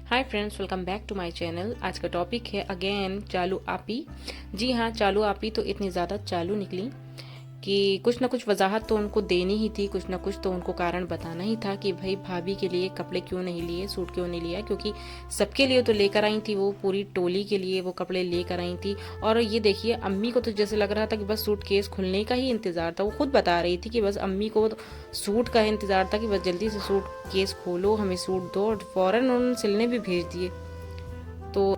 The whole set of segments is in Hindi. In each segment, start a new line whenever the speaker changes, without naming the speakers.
Hi friends, welcome back to my channel. आज का टॉपिक है अगेन चालू आपी। जी हाँ, चालू आपी तो इतनी ज़्यादा चालू निकली कि कुछ ना कुछ वजाहत तो उनको देनी ही थी, कुछ ना कुछ तो उनको कारण बताना ही था कि भाई भाभी के लिए कपड़े क्यों नहीं लिए, सूट क्यों नहीं लिया। क्योंकि सबके लिए तो लेकर आई थी, वो पूरी टोली के लिए वो कपड़े लेकर आई थी। और ये देखिए, अम्मी को तो जैसे लग रहा था कि बस सूट केस खुलने का ही इंतज़ार था। वो खुद बता रही थी कि बस अम्मी को सूट का इंतज़ार था कि बस जल्दी से सूट केस खोलो, हमें सूट दो। और फ़ौरन उन्होंने सिलने भी भेज दिए। तो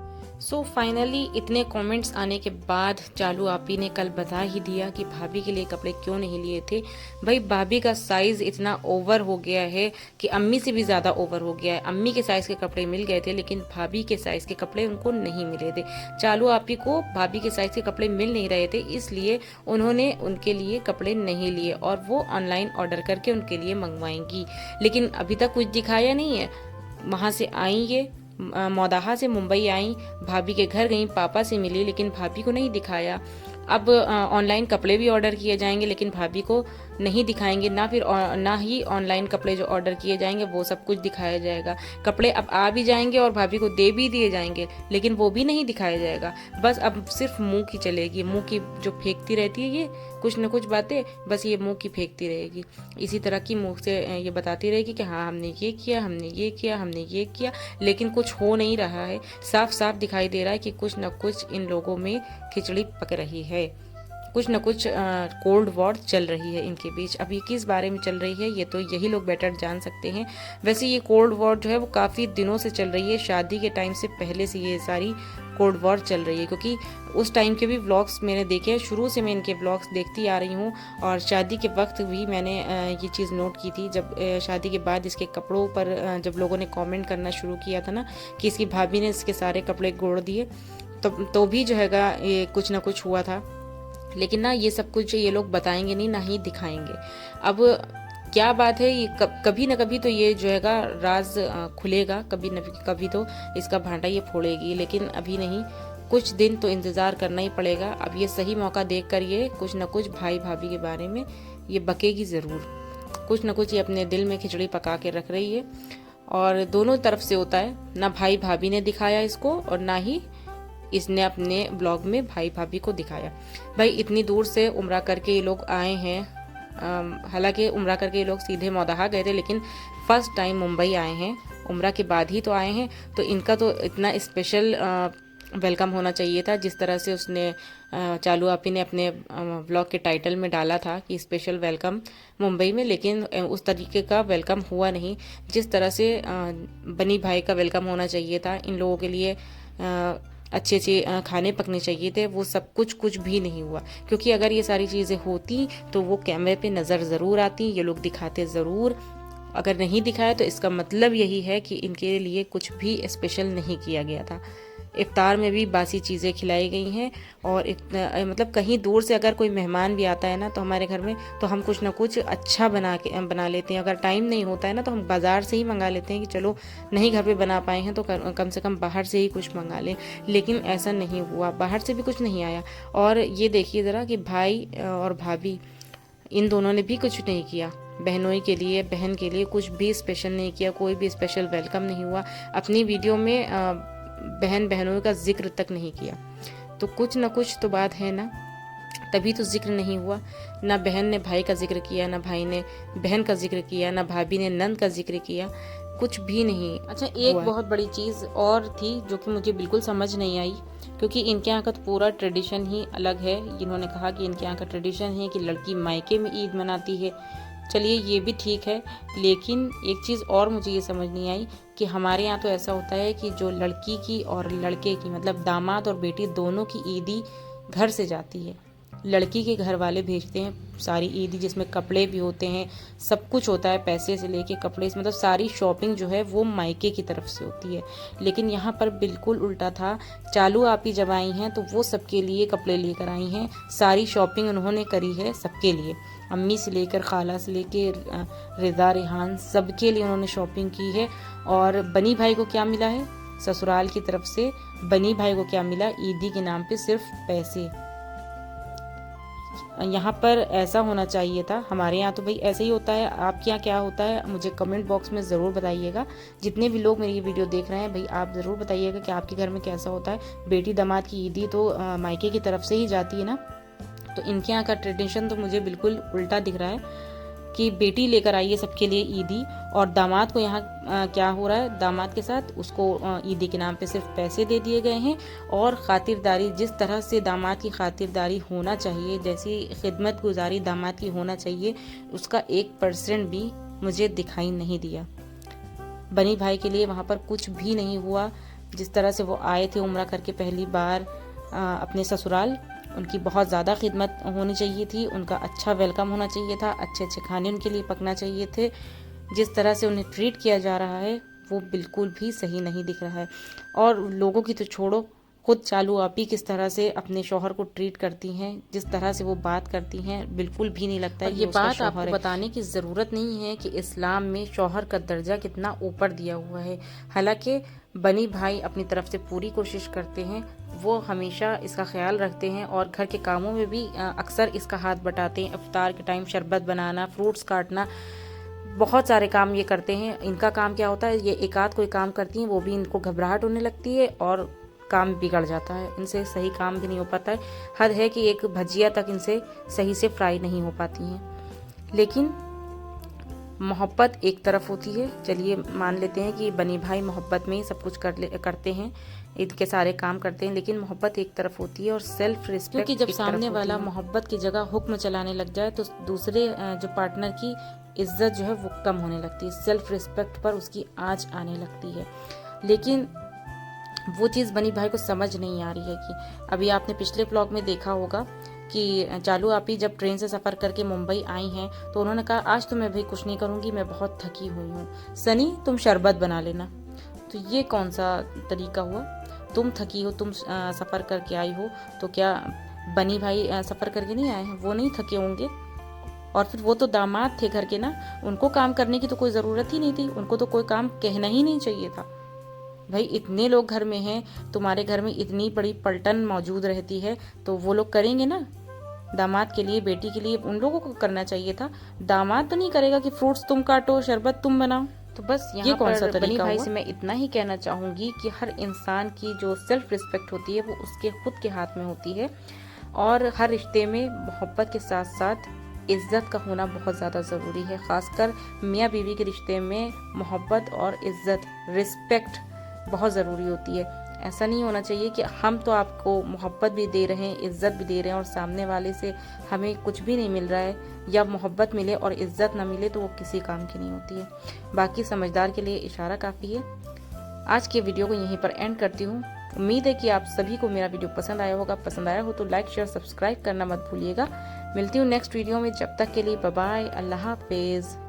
फाइनली इतने कमेंट्स आने के बाद चालू आपी ने कल बता ही दिया कि भाभी के लिए कपड़े क्यों नहीं लिए थे। भाई भाभी का साइज इतना ओवर हो गया है कि अम्मी से भी ज़्यादा ओवर हो गया है। अम्मी के साइज़ के कपड़े मिल गए थे, लेकिन भाभी के साइज़ के कपड़े उनको नहीं मिले थे। चालू आपी को भाभी के साइज़ के कपड़े मिल नहीं रहे थे, इसलिए उन्होंने उनके लिए कपड़े नहीं लिए और वो ऑनलाइन ऑर्डर करके उनके लिए मंगवाएंगी। लेकिन अभी तक कुछ दिखाया नहीं है। वहाँ से आई ये मौदाहा से मुंबई आई, भाभी के घर गई, पापा से मिली, लेकिन भाभी को नहीं दिखाया। अब ऑनलाइन कपड़े भी ऑर्डर किए जाएंगे, लेकिन भाभी को नहीं दिखाएंगे। ना ही ऑनलाइन कपड़े जो ऑर्डर किए जाएंगे वो सब कुछ दिखाया जाएगा। कपड़े अब आ भी जाएंगे और भाभी को दे भी दिए जाएंगे, लेकिन वो भी नहीं दिखाया जाएगा। बस अब सिर्फ मुंह की चलेगी, मुंह की जो फेंकती रहती है ये कुछ न कुछ बातें, बस ये मुंह की फेंकती रहेगी। इसी तरह की मुंह से ये बताती रहेगी कि हाँ हमने ये किया, हमने ये किया, हमने ये किया, लेकिन कुछ हो नहीं रहा है। साफ साफ दिखाई दे रहा है कि कुछ न कुछ इन लोगों में खिचड़ी पक रही है, कुछ न कुछ कोल्ड वॉर चल रही है इनके बीच। अब ये किस बारे में चल रही है ये तो यही लोग बेटर जान सकते हैं। वैसे ये कोल्ड वॉर जो है वो काफ़ी दिनों से चल रही है, शादी के टाइम से पहले से ये सारी कोल्ड वॉर चल रही है। क्योंकि उस टाइम के भी व्लॉग्स मैंने देखे हैं, शुरू से मैं इनके व्लॉग्स देखती आ रही हूँ। और शादी के वक्त भी मैंने ये चीज़ नोट की थी, जब शादी के बाद इसके कपड़ों पर जब लोगों ने कमेंट करना शुरू किया था ना कि इसकी भाभी ने इसके सारे कपड़े गोड़ दिए, तो भी जो हैगा ये कुछ ना कुछ हुआ था। लेकिन ना ये सब कुछ ये लोग बताएंगे नहीं, ना ही दिखाएंगे। अब क्या बात है, ये कभी ना कभी तो ये जो हैगा राज खुलेगा, कभी न कभी तो इसका भांडा ये फोड़ेगी, लेकिन अभी नहीं। कुछ दिन तो इंतज़ार करना ही पड़ेगा। अब ये सही मौका देख कर ये कुछ न कुछ भाई भाभी के बारे में ये बकेगी ज़रूर। कुछ न कुछ ये अपने दिल में खिचड़ी पका के रख रही है, और दोनों तरफ से होता है। ना भाई भाभी ने दिखाया इसको, और ना ही इसने अपने ब्लॉग में भाई भाभी को दिखाया। भाई इतनी दूर से उम्रा करके ये लोग आए हैं। हालांकि उम्रा करके ये लोग सीधे मौदाहा गए थे, लेकिन फर्स्ट टाइम मुंबई आए हैं। उम्रा के बाद ही तो आए हैं, तो इनका तो इतना स्पेशल वेलकम होना चाहिए था, जिस तरह से उसने चालू आपी ने अपने ब्लॉग के टाइटल में डाला था कि स्पेशल वेलकम मुंबई में। लेकिन उस तरीके का वेलकम हुआ नहीं जिस तरह से बनी भाई का वेलकम होना चाहिए था। इन लोगों के लिए अच्छे अच्छे खाने पकने चाहिए थे, वो सब कुछ भी नहीं हुआ। क्योंकि अगर ये सारी चीज़ें होती तो वो कैमरे पे नज़र ज़रूर आती, ये लोग दिखाते ज़रूर। अगर नहीं दिखाया तो इसका मतलब यही है कि इनके लिए कुछ भी स्पेशल नहीं किया गया था। इफ्तार में भी बासी चीज़ें खिलाई गई हैं। और मतलब कहीं दूर से अगर कोई मेहमान भी आता है ना तो हमारे घर में, तो हम कुछ ना कुछ अच्छा बना लेते हैं। अगर टाइम नहीं होता है ना तो हम बाज़ार से ही मंगा लेते हैं कि चलो नहीं घर पे बना पाए हैं तो कम से कम बाहर से ही कुछ मंगा लें। लेकिन ऐसा नहीं हुआ, बाहर से भी कुछ नहीं आया। और ये देखिए ज़रा कि भाई और भाभी इन दोनों ने भी कुछ नहीं किया। बहनोई के लिए, बहन के लिए कुछ भी स्पेशल नहीं किया, कोई भी स्पेशल वेलकम नहीं हुआ। अपनी वीडियो में बहन बहनों का जिक्र तक नहीं किया। तो कुछ ना कुछ तो बात है ना, तभी तो जिक्र नहीं हुआ। ना बहन ने भाई का जिक्र किया, ना भाई ने बहन का जिक्र किया, ना भाभी ने नंद का जिक्र किया, कुछ भी नहीं। अच्छा, एक बहुत बड़ी चीज़ और थी जो कि मुझे बिल्कुल समझ नहीं आई, क्योंकि इनके यहाँ का तो पूरा ट्रेडिशन ही अलग है। इन्होंने कहा कि इनके यहाँ का ट्रेडिशन है कि लड़की मायके में ईद मनाती है। चलिए ये भी ठीक है, लेकिन एक चीज़ और मुझे ये समझ नहीं आई कि हमारे यहाँ तो ऐसा होता है कि जो लड़की की और लड़के की, मतलब दामाद और बेटी दोनों की ईदी घर से जाती है। लड़की के घर वाले भेजते हैं सारी ईदी, जिसमें कपड़े भी होते हैं, सब कुछ होता है, पैसे से लेके कपड़े, मतलब सारी शॉपिंग जो है वो मायके की तरफ से होती है। लेकिन यहाँ पर बिल्कुल उल्टा था। चालू आपी जब आई हैं तो वो सबके लिए कपड़े लेकर आई हैं, सारी शॉपिंग उन्होंने करी है सबके लिए। अम्मी से लेकर खाला से लेकर रिदा रिहान सबके लिए उन्होंने शॉपिंग की है। और बनी भाई को क्या मिला है ससुराल की तरफ से, बनी भाई को क्या मिला, ईदी के नाम पे सिर्फ पैसे। यहाँ पर ऐसा होना चाहिए था। हमारे यहाँ तो भाई ऐसे ही होता है, आपके यहाँ क्या होता है मुझे कमेंट बॉक्स में ज़रूर बताइएगा। जितने भी लोग मेरी ये वीडियो देख रहे हैं भाई आप ज़रूर बताइएगा कि आपके घर में कैसा होता है। बेटी दामाद की ईदी तो मायके की तरफ से ही जाती है ना, तो इनके यहाँ का ट्रेडिशन तो मुझे बिल्कुल उल्टा दिख रहा है कि बेटी लेकर आई है सबके लिए ईदी, और दामाद को यहाँ क्या हो रहा है, दामाद के साथ उसको ईदी के नाम पे सिर्फ पैसे दे दिए गए हैं। और खातिरदारी, जिस तरह से दामाद की खातिरदारी होना चाहिए, जैसी खिदमत गुजारी दामाद की होना चाहिए, उसका 1% भी मुझे दिखाई नहीं दिया। बनी भाई के लिए वहाँ पर कुछ भी नहीं हुआ। जिस तरह से वो आए थे उम्रा करके पहली बार अपने ससुराल, उनकी बहुत ज़्यादा खिदमत होनी चाहिए थी, उनका अच्छा वेलकम होना चाहिए था, अच्छे अच्छे खाने उनके लिए पकना चाहिए थे। जिस तरह से उन्हें ट्रीट किया जा रहा है वो बिल्कुल भी सही नहीं दिख रहा है। और लोगों की तो छोड़ो, खुद चालू आपी किस तरह से अपने शौहर को ट्रीट करती हैं, जिस तरह से वो बात करती हैं, बिल्कुल भी नहीं लगता है। ये बात आपको बताने की ज़रूरत नहीं है कि इस्लाम में शौहर का दर्जा कितना ऊपर दिया हुआ है। हालांकि बनी भाई अपनी तरफ से पूरी कोशिश करते हैं, वो हमेशा इसका ख्याल रखते हैं और घर के कामों में भी अक्सर इसका हाथ बटाते हैं। इफ्तार के टाइम शरबत बनाना, फ्रूट्स काटना, बहुत सारे काम ये करते हैं। इनका काम क्या होता है, ये एक आध कोई काम करती हैं वो भी इनको घबराहट होने लगती है और काम बिगड़ जाता है, इनसे सही काम भी नहीं हो पाता है। हद है कि एक भजिया तक इनसे सही से फ्राई नहीं हो पाती हैं। लेकिन मोहब्बत एक तरफ होती है, चलिए मान लेते हैं कि बनी भाई मोहब्बत में ही सब कुछ करते हैं, इनके सारे काम करते हैं, लेकिन मोहब्बत एक तरफ होती है और सेल्फ रिस्पेक्ट, क्योंकि जब सामने वाला मोहब्बत की जगह हुक्म चलाने लग जाए तो दूसरे जो पार्टनर की इज्जत जो है वो कम होने लगती है, सेल्फ रिस्पेक्ट पर उसकी आँच आने लगती है। लेकिन वो चीज़ बनी भाई को समझ नहीं आ रही है कि अभी आपने पिछले व्लॉग में देखा होगा कि चालू आपी जब ट्रेन से सफ़र करके मुंबई आई हैं तो उन्होंने कहा आज तो मैं भाई कुछ नहीं करूँगी, मैं बहुत थकी हुई हूँ, सनी तुम शरबत बना लेना। तो ये कौन सा तरीका हुआ, तुम थकी हो, तुम सफ़र करके आई हो, तो क्या बनी भाई सफ़र करके नहीं आए हैं, वो नहीं थके होंगे? और फिर वो तो दामाद थे घर के ना, उनको काम करने की तो कोई ज़रूरत ही नहीं थी, उनको तो कोई काम कहना ही नहीं चाहिए था। भाई इतने लोग घर में हैं, तुम्हारे घर में इतनी बड़ी पलटन मौजूद रहती है तो वो लोग करेंगे ना, दामाद के लिए, बेटी के लिए उन लोगों को करना चाहिए था। दामाद तो नहीं करेगा कि फ्रूट्स तुम काटो, शरबत तुम बनाओ। तो बस यहाँ कौन सा बनी भाई से मैं इतना ही कहना चाहूँगी कि हर इंसान की जो सेल्फ रिस्पेक्ट होती है वो उसके खुद के हाथ में होती है, और हर रिश्ते में मोहब्बत के साथ साथ इज़्ज़त का होना बहुत ज़्यादा ज़रूरी है। ख़ासकर मियाँ बीवी के रिश्ते में मोहब्बत और इज़्ज़त, रिस्पेक्ट बहुत ज़रूरी होती है। ऐसा नहीं होना चाहिए कि हम तो आपको मोहब्बत भी दे रहे हैं, इज़्ज़त भी दे रहे हैं, और सामने वाले से हमें कुछ भी नहीं मिल रहा है, या मोहब्बत मिले और इज़्ज़त ना मिले तो वो किसी काम की नहीं होती है। बाकी समझदार के लिए इशारा काफ़ी है। आज के वीडियो को यहीं पर एंड करती हूँ। उम्मीद है कि आप सभी को मेरा वीडियो पसंद आया होगा। पसंद आया हो तो लाइक शेयर सब्सक्राइब करना मत भूलिएगा। मिलती हूँ नेक्स्ट वीडियो में, जब तक के लिए बाय बाय, अल्लाह हाफिज़।